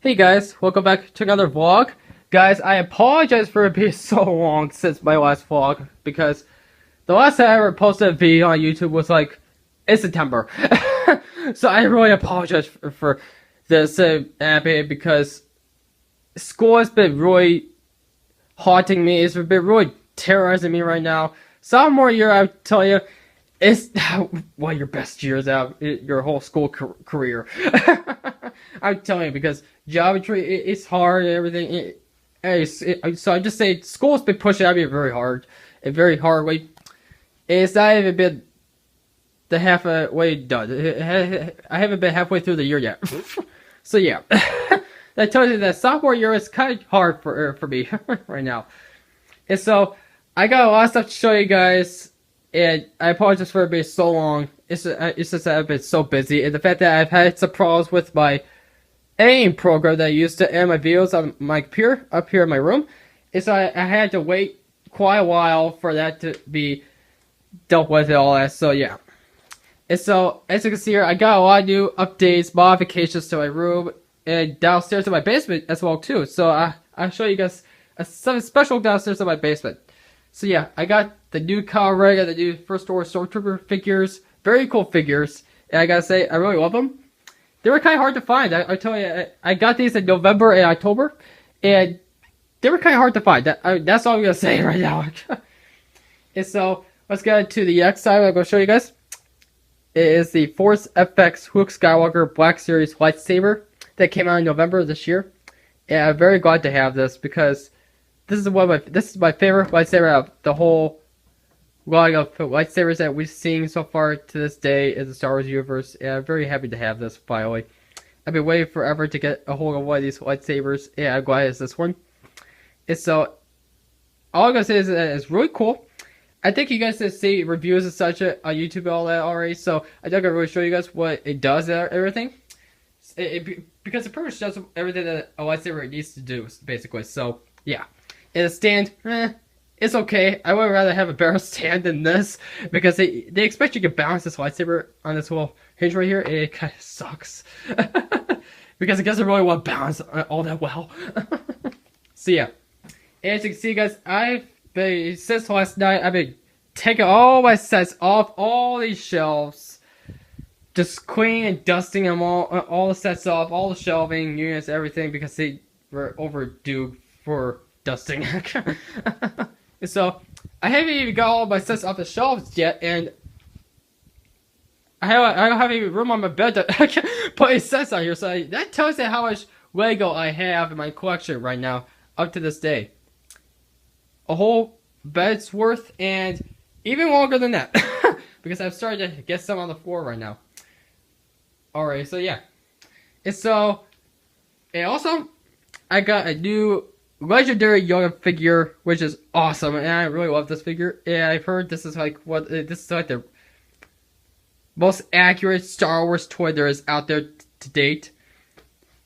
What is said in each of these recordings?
Hey guys, welcome back to another vlog. Guys, I apologize for it being so long since my last vlog, because the last time I ever posted a video on YouTube was like in September. So I really apologize for this happening, because school has been really haunting me. It's been really terrorizing me right now. Sophomore year, I would tell you, it's one of your best years out your whole school career. I'm telling you, because geometry it's hard and everything. So I just say school's been pushing at me very hard, a very hard way. It's not even been the halfway done. I haven't been halfway through the year yet. So yeah, that tells you that sophomore year is kind of hard for me right now. And so I got a lot of stuff to show you guys. And I apologize for it being so long. It's just that I've been so busy, and the fact that I've had some problems with my editing program that I used to edit my videos on my computer up here in my room. And so I had to wait quite a while for that to be dealt with and all that. So yeah. And so as you can see here, I got a lot of new updates, modifications to my room, and downstairs in my basement as well too. So I'll show you guys something special downstairs in my basement. So yeah, I got the new Kyle Rig and the new First Order Stormtrooper figures. Very cool figures. And I gotta say, I really love them. They were kind of hard to find. I tell you, I got these in November and October. And they were kind of hard to find. That's all I'm gonna say right now. And so, let's get into the next side I'm gonna show you guys. It is the Force FX Luke Skywalker Black Series lightsaber that came out in November this year. And I'm very glad to have this, because this is my favorite lightsaber out of the whole line of lightsabers that we've seen so far to this day in the Star Wars universe. And I'm very happy to have this finally. I've been waiting forever to get a hold of one of these lightsabers, and I'm glad it's this one. And so, all I'm gonna say is that it's really cool. I think you guys have seen reviews and such on YouTube and all that already, so I don't gonna really show you guys what it does and everything. Because it pretty much does everything that a lightsaber needs to do, basically. So yeah. And the stand, it's okay. I would rather have a better stand than this, because they expect you to balance this lightsaber on this little hinge right here, and it kind of sucks. Because it doesn't really want to balance all that well. So yeah. And as you can see, guys, since last night, I've been taking all my sets off all these shelves. Just cleaning and dusting them all the sets off, all the shelving, units, everything, because they were overdue for dusting. So I haven't even got all my sets off the shelves yet, and I don't have any room on my bed to put any sets on here. So that tells you how much Lego I have in my collection right now, up to this day. A whole bed's worth, and even longer than that, because I've started to get some on the floor right now. Alright, so yeah. And also, I got a new legendary Yoda figure, which is awesome, and I really love this figure. And I've heard this is like the most accurate Star Wars toy there is out there to date.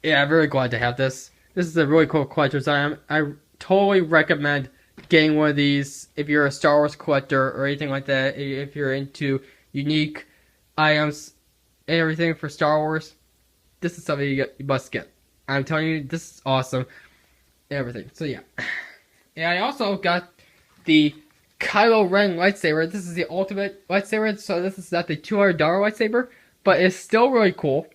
Yeah, I'm very glad to have this. This is a really cool collector's item. I totally recommend getting one of these if you're a Star Wars collector or anything like that. If you're into unique items and everything for Star Wars, this is something you must get. I'm telling you, this is awesome. Everything. So yeah. And I also got the Kylo Ren lightsaber. This is the ultimate lightsaber, so this is not the $200 lightsaber, but it's still really cool.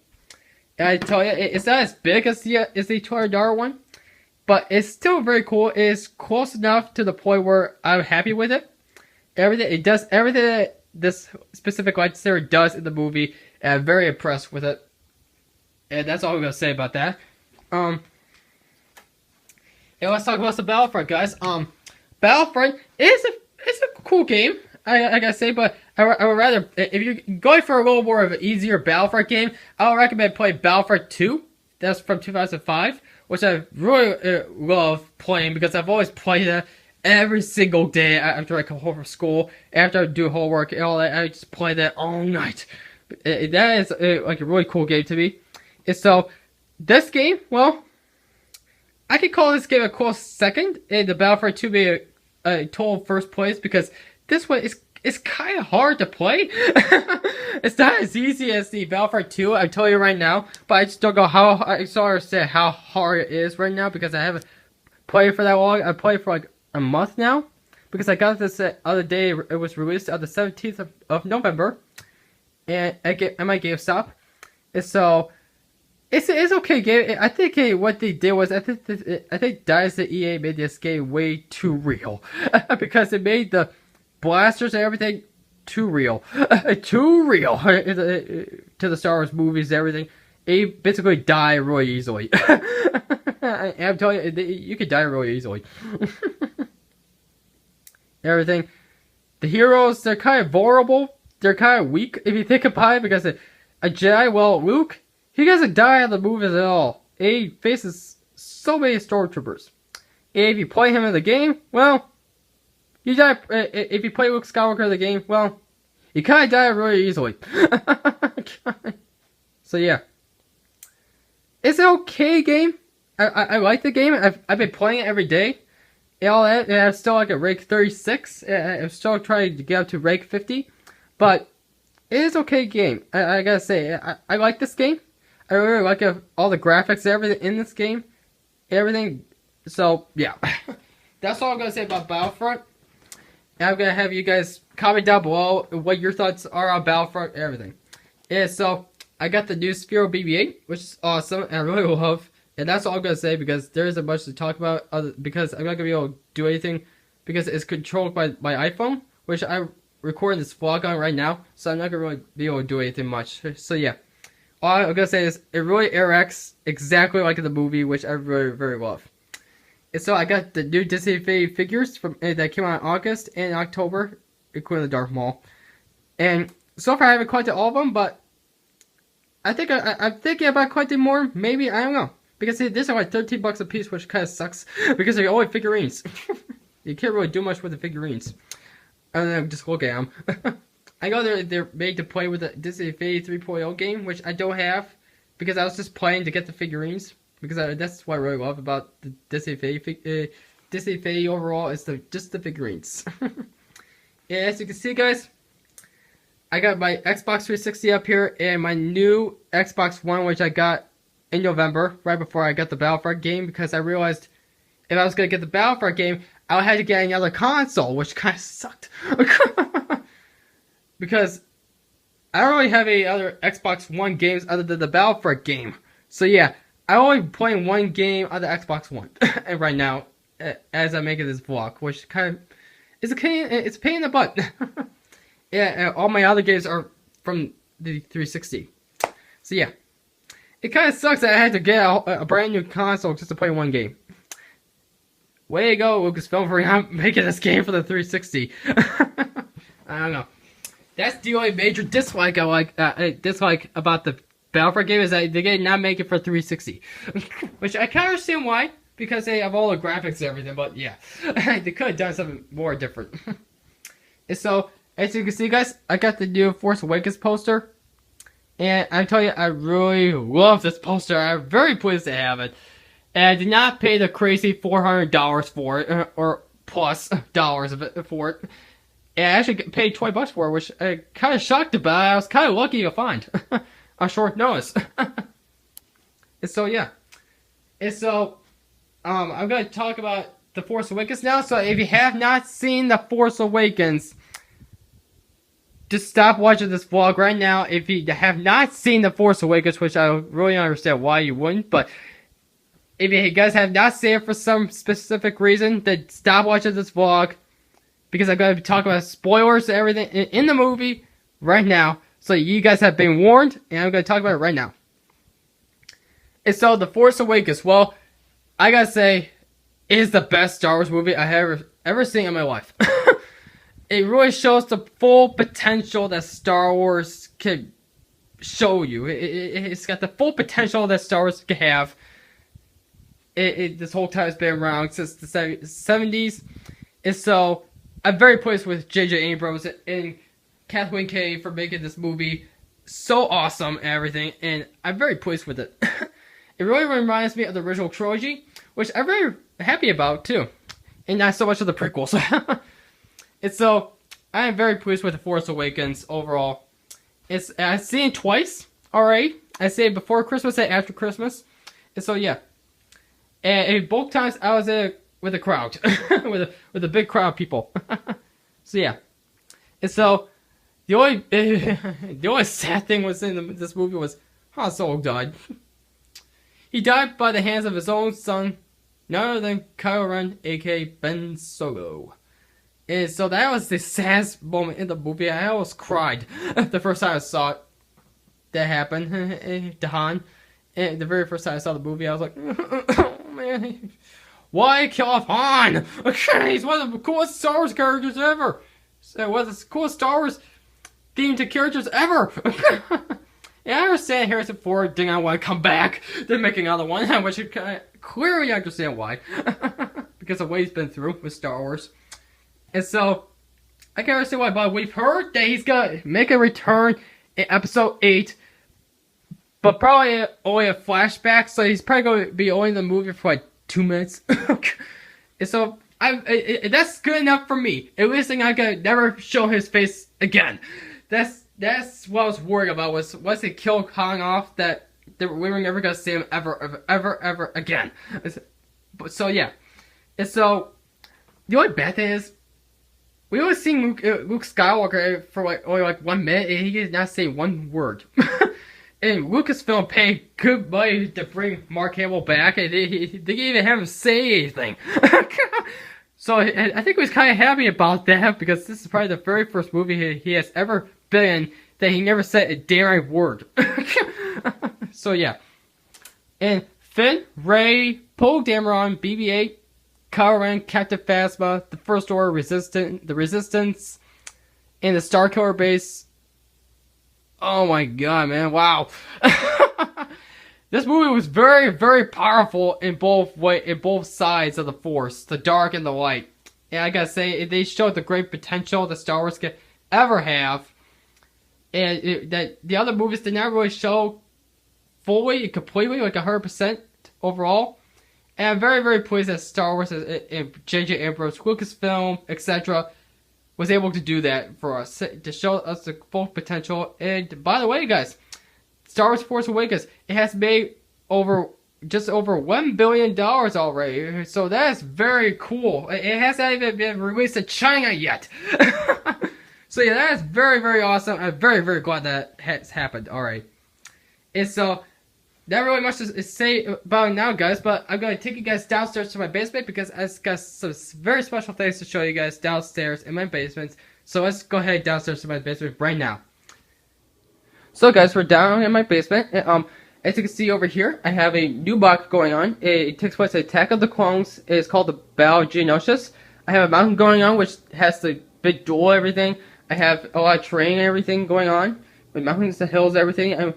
And I tell you, it's not as big as the $200 one, but it's still very cool. It is close enough to the point where I'm happy with it. It does everything that this specific lightsaber does in the movie, and I'm very impressed with it. And that's all I'm gonna say about that. And let's talk about some Battlefront, guys. Battlefront is a cool game, I gotta say, but I would rather, if you're going for a little more of an easier Battlefront game, I would recommend playing Battlefront 2. That's from 2005, which I really love playing, because I've always played it every single day after I come home from school, after I do homework and all that. I just play that all night. That is like a really cool game to me. And so, this game, well, I could call this game a close second, and the Battlefront 2 being a total first place, because this one it's kind of hard to play. It's not as easy as the Battlefront 2, I tell you right now. But I just don't know how, I just don't understand how hard it is right now because I haven't played for that long. I played for like a month now. Because I got this the other day, it was released on the 17th of November. And at my GameStop. And so, it's okay game. I think what they did was, I think Dynasty EA made this game way too real. Because it made the blasters and everything too real. Too real. To the Star Wars movies and everything. They basically die really easily. And I'm telling you, you could die really easily. Everything. The heroes, they're kind of vulnerable. They're kind of weak if you think about it. Because a Jedi, well, Luke, he doesn't die in the movies at all. He faces so many stormtroopers. If you play him in the game, well, you die. If you play Luke Skywalker in the game, well, you kind of die really easily. So yeah, it's an okay game. I like the game. I've been playing it every day. And all that, and I'm still like at rank 36. I'm still trying to get up to rank 50, but it is okay game. I gotta say, I like this game. I really like all the graphics and everything in this game. Everything. So, yeah. That's all I'm gonna say about Battlefront. And I'm gonna have you guys comment down below what your thoughts are on Battlefront and everything. And so, I got the new Sphero BB-8, which is awesome, and I really love. And that's all I'm gonna say because there isn't much to talk about. Because I'm not gonna be able to do anything because it's controlled by my iPhone, which I'm recording this vlog on right now. So I'm not gonna really be able to do anything much. So yeah, all I'm gonna say is it really interacts exactly like in the movie, which I really very love. And so I got the new Disney figures from that came out in August and October, including the Darth Maul. And so far I haven't collected all of them, but I think I'm thinking about collecting more. Maybe, I don't know. Because these are like 13 bucks a piece, which kind of sucks. Because they're only figurines. You can't really do much with the figurines. Other than just look at them. I know they're made to play with the Disney Infinity 3.0 game, which I don't have. Because I was just playing to get the figurines. Because that's what I really love about the Disney Infinity. Disney Infinity overall is just the figurines. Yeah, as you can see, guys, I got my Xbox 360 up here. And my new Xbox One, which I got in November, right before I got the Battlefront game, because I realized if I was going to get the Battlefront game, I would have to get another console, which kind of sucked. Because I don't really have any other Xbox One games other than the Battlefront game. So yeah, I'm only playing one game on the Xbox One and right now, as I'm making this vlog, which kind of is a pain in the butt. Yeah, and all my other games are from the 360. So yeah. It kind of sucks that I had to get a brand new console just to play one game. Way to go, Lucasfilm, for not making this game for the 360. I don't know. That's the only major dislike I dislike about the Battlefront game is that they did not make it for 360. Which I kind of understand why, because they have all the graphics and everything, but yeah. They could have done something more different. And so, as you can see, guys, I got the new Force Awakens poster. And I'm telling you, I really love this poster. I'm very pleased to have it. And I did not pay the crazy $400 for it, or plus dollars for it. And I actually paid 20 bucks for it, which I'm kind of shocked about. I was kind of lucky to find on short notice. And so, yeah. And so, I'm going to talk about The Force Awakens now. So, if you have not seen The Force Awakens, just stop watching this vlog right now if you have not seen The Force Awakens, which I don't really understand why you wouldn't, but if you guys have not seen it for some specific reason, then stop watching this vlog, because I'm going to be talking about spoilers and everything in the movie right now, so you guys have been warned, and I'm going to talk about it right now. And so, The Force Awakens, well, I gotta say, it is the best Star Wars movie I have ever seen in my life. It really shows the full potential that Star Wars can show you. It's got the full potential that Star Wars can have. This whole time it's been around since the 70s. And so, I'm very pleased with J.J. Abrams and Kathleen Kennedy for making this movie so awesome and everything. And I'm very pleased with it. It really reminds me of the original trilogy, which I'm very happy about, too. And not so much of the prequels. And so, I am very pleased with The Force Awakens overall. I've seen it twice already. I say it before Christmas and after Christmas. And so yeah. And both times I was with a crowd. with a big crowd of people. So yeah. And so the only sad thing was in this movie was Han Solo died. He died by the hands of his own son, none other than Kylo Ren, aka Ben Solo. And so that was the saddest moment in the movie. I almost cried the first time I saw it. That happened to Han. And the very first time I saw the movie, I was like, oh man, why kill off Han? He's one of the coolest Star Wars characters ever. So one of the coolest Star Wars themed characters ever. Yeah, I understand Harrison Ford did not want to come back. They're making another one, which you clearly understand why. Because of what he's been through with Star Wars. And so, I can understand why, but we've heard that he's gonna make a return in episode 8. But probably only a flashback, so he's probably going to be only in the movie for like 2 minutes. And so, that's good enough for me. At least I could never show his face again. That's what I was worried about, was once they kill Han off, that we were never going to see him ever again. So yeah. And so, the only bad thing is, we only seen Luke Skywalker for only 1 minute, and he did not say one word. And Lucasfilm paid good money to bring Mark Hamill back, and they didn't even have him say anything. So I think he was kind of happy about that, because this is probably the very first movie he has ever been in that he never said a damn word. So yeah. And Finn, Rey, Poe Dameron, BB-8, Kylo Ren, Captain Phasma, the First Order, the Resistance, and the Starkiller base. Oh my god, man! Wow, this movie was very, very powerful in both sides of the Force, the dark and the light. And I gotta say, they showed the great potential that Star Wars could ever have, and that the other movies did not really show fully and completely, like 100% overall. And I'm very, very pleased that Star Wars and J.J. Abrams, Lucasfilm, etc. was able to do that for us, to show us the full potential. And by the way, guys, Star Wars Force Awakens, it has made just over $1 billion already. So that is very cool. It hasn't even been released in China yet. So yeah, that is very, very awesome. I'm very, very glad that has happened. Alright. And so, not really much to say about it now, guys, but I'm going to take you guys downstairs to my basement because I've got some very special things to show you guys downstairs in my basement. So let's go ahead downstairs to my basement right now. So guys, we're down in my basement. And, as you can see over here, I have a new box going on. It takes place in Attack of the Clones. It's called the Battle of Geonosis. I have a mountain going on which has the big duel and everything. I have a lot of terrain and everything going on. With mountains, the hills, everything. And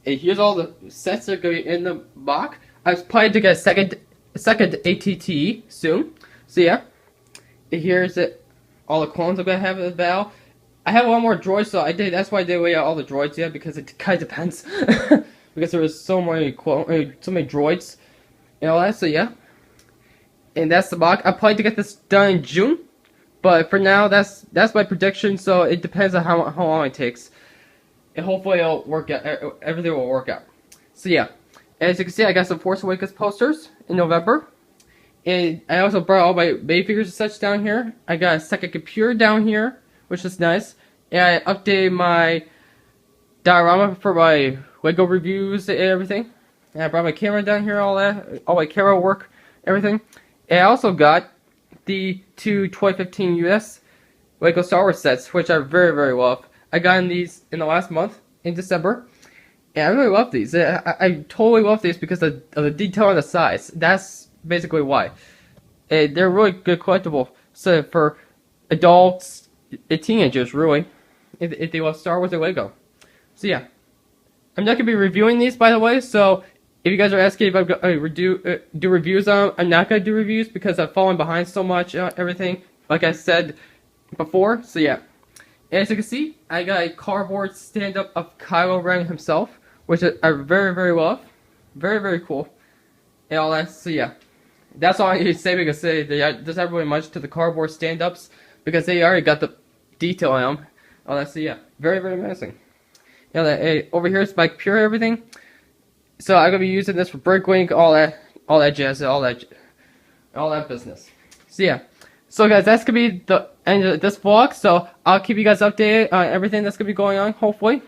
here's all the sets that are going in the box. I was planning to get a second ATT soon. So yeah. And here's all the clones I'm going to have in the battle. I have one more droid, so that's why I didn't lay out all the droids yet, because it kind of depends. Because there was so many droids and all that, so yeah. And that's the box. I plan to get this done in June. But for now, that's my prediction, so it depends on how long it takes. And hopefully it'll work out, everything will work out. So yeah, as you can see, I got some Force Awakens posters in November. And I also brought all my baby figures and such down here. I got a second computer down here, which is nice. And I updated my diorama for my Lego reviews and everything. And I brought my camera down here, all my camera work, everything. And I also got the two 2015 US Lego Star Wars sets, which I very, very love. I got these in the last month, in December, and I really love these. I totally love these because of the detail and the size. That's basically why. And they're really good collectible. So for adults and teenagers, really, if they love Star Wars or Lego. So yeah. I'm not going to be reviewing these, by the way, so if you guys are asking if I'm going to do reviews on them, I'm not going to do reviews because I've fallen behind so much on everything, like I said before, so yeah. And as you can see, I got a cardboard stand-up of Kylo Ren himself, which I very, very love. Very, very cool. And all that, so yeah. That's all I need to say, because there's not really much to the cardboard stand-ups, because they already got the detail on them. Oh, that's yeah, very amazing. Yeah, over here is my computer, everything. So I'm gonna be using this for breakwing, all that jazz, all that business. So yeah. So guys, that's gonna be the end of this vlog. So I'll keep you guys updated on everything that's gonna be going on, hopefully.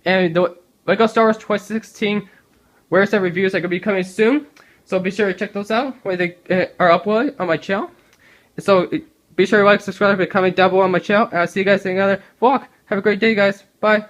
And the Lego Star Wars 2016 Where's the reviews are gonna be coming soon. So be sure to check those out when they are uploaded on my channel. So be sure to like, subscribe, and comment down below on my channel. And I'll see you guys in another vlog. Have a great day, guys. Bye.